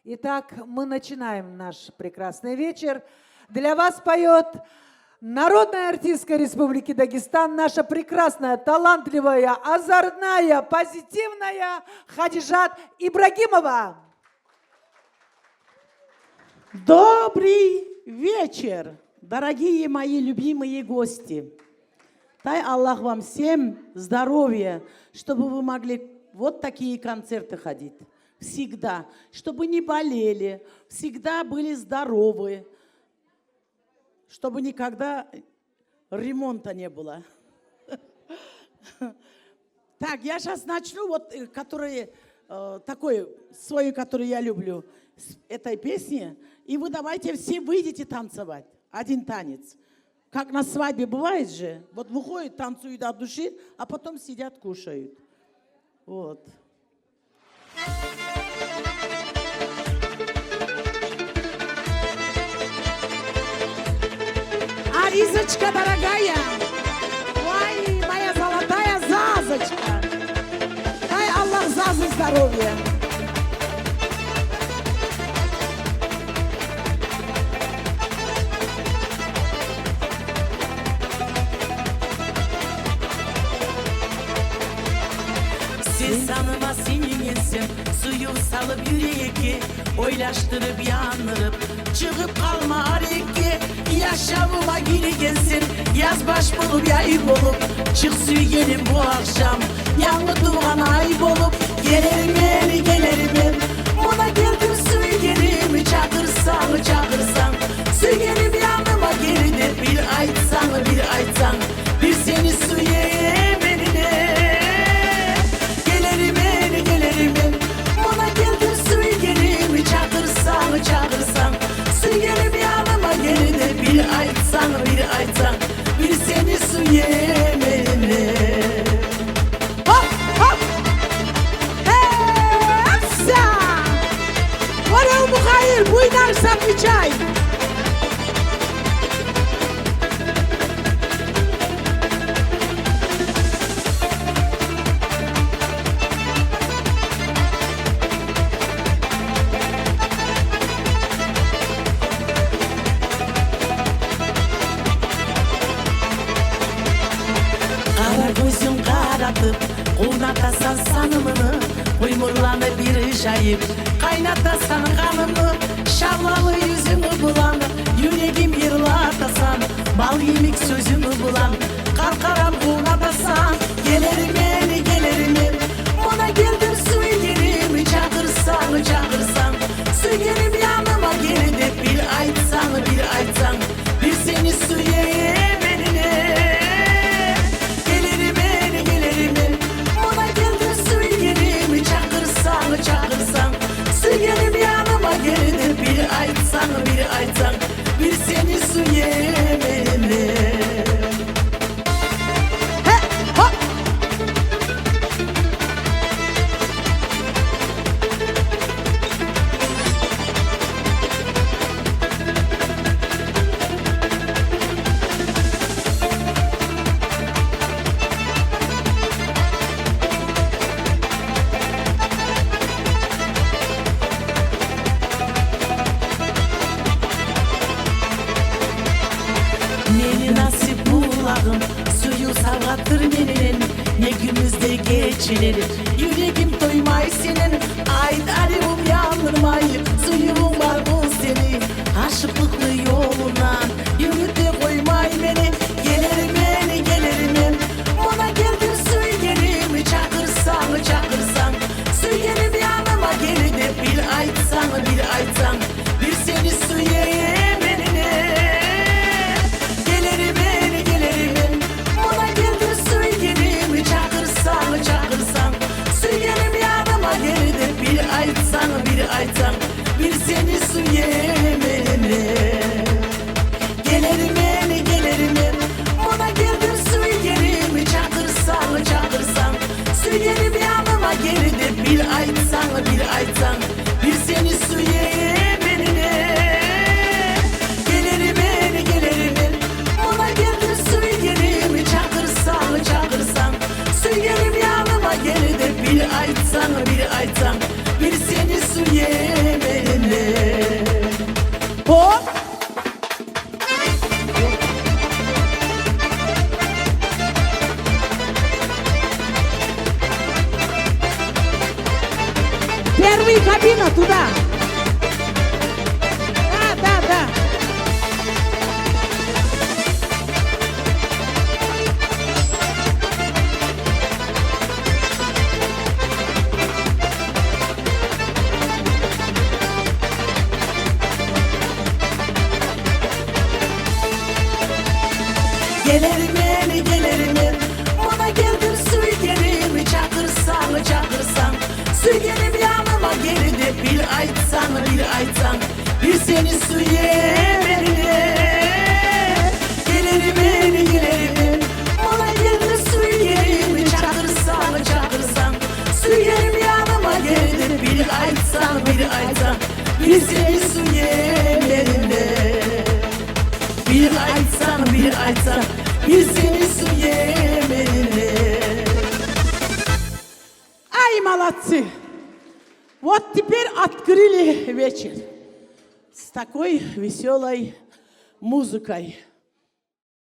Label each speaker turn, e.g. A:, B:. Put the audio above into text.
A: Итак, мы начинаем наш прекрасный вечер. Для вас поет народная артистка Республики Дагестан, наша прекрасная, талантливая, озорная, позитивная Хадижат Ибрагимова.
B: Добрый вечер, дорогие мои любимые гости. Дай Аллах вам всем здоровья, чтобы вы могли вот такие концерты ходить. Всегда. Чтобы не болели, всегда были здоровы. Чтобы никогда ремонта не было. Так, я сейчас начну, вот, который, такой, свою, которую я люблю, с этой песни. И вы давайте все выйдете танцевать. Один танец. Как на свадьбе бывает же. Вот выходят, танцуют от души, а потом сидят, кушают. Вот. Аризочка дорогая, ой, моя золотая Зазочка, дай Аллах Зазы здоровья.
C: Siz sanıma seninsin, suyu salıp yüreği, oylaştırıp yanırıp, çıkıp kalma ariki. Yaşamıma geri gelsin, yaz baş bulup yay bulup, çık süygenim bu akşam, yanlı doğan ay bulup, gelirim, buna geldim süygenimi, çakırsan, süygenim yanıma gelidir, bir aytsan, bir seni süyeyim eline. Gelirim, buna geldim süygenimi, çakırsan, süygenim yanıma gelidir, bir aytsan, bir seni süyeyim eline.
B: Hop hop. Hepsa. Varıl bu hayır, bu inarsan bir çay.
C: Kara gözüm karatıp, oynatasan sanımını, uymurlanır bir şayip, kaynatasan kanımı, şavlalı yüzümü bulan, yüreğim yırlatasan, bal yemek sözümü bulan, kalkaram oynatasan, gelirim, buna geldim süygerimi, çakırsan, süygerim yanıma geldi, bir aytsan, bir seni süyeyim eline. Gelirim, buna geldim süygerimi, çakırsan, süygerim yanıma geldi, bir aytsan, bir seni süyeyim eline.
B: Hop.
C: Neni nasip bulağım, suyu savattır meninin, ne günümüzde geçilir, yüreğim doymay senin, aydarım yandırmay, suyum var bu seni, aşıklıklı yolundan, yürüte koymay beni, gelirim, buna geldim süygerimi, çakırsan, süygerim yanıma geldi, bir aytsan, bir seni süyeyim eline. Gelirim, buna geldim süygerimi, çakırsan, süygerim yanıma geldi, bir aytsan,
B: Марина, туда. Да.
C: Gelirim, ona geldim sügerim, çakırsan, sügerim yanıma geldi, bir aytsan, bir seni süyemedim. Gelirim, ona geldim sügerim, çakırsan, sügerim yanıma geldi, bir aytsan, bir seni süyemedim. Bir aytsan, bir seni süyemedim.
B: Ай, молодцы! Вот теперь открыли вечер с такой веселой музыкой.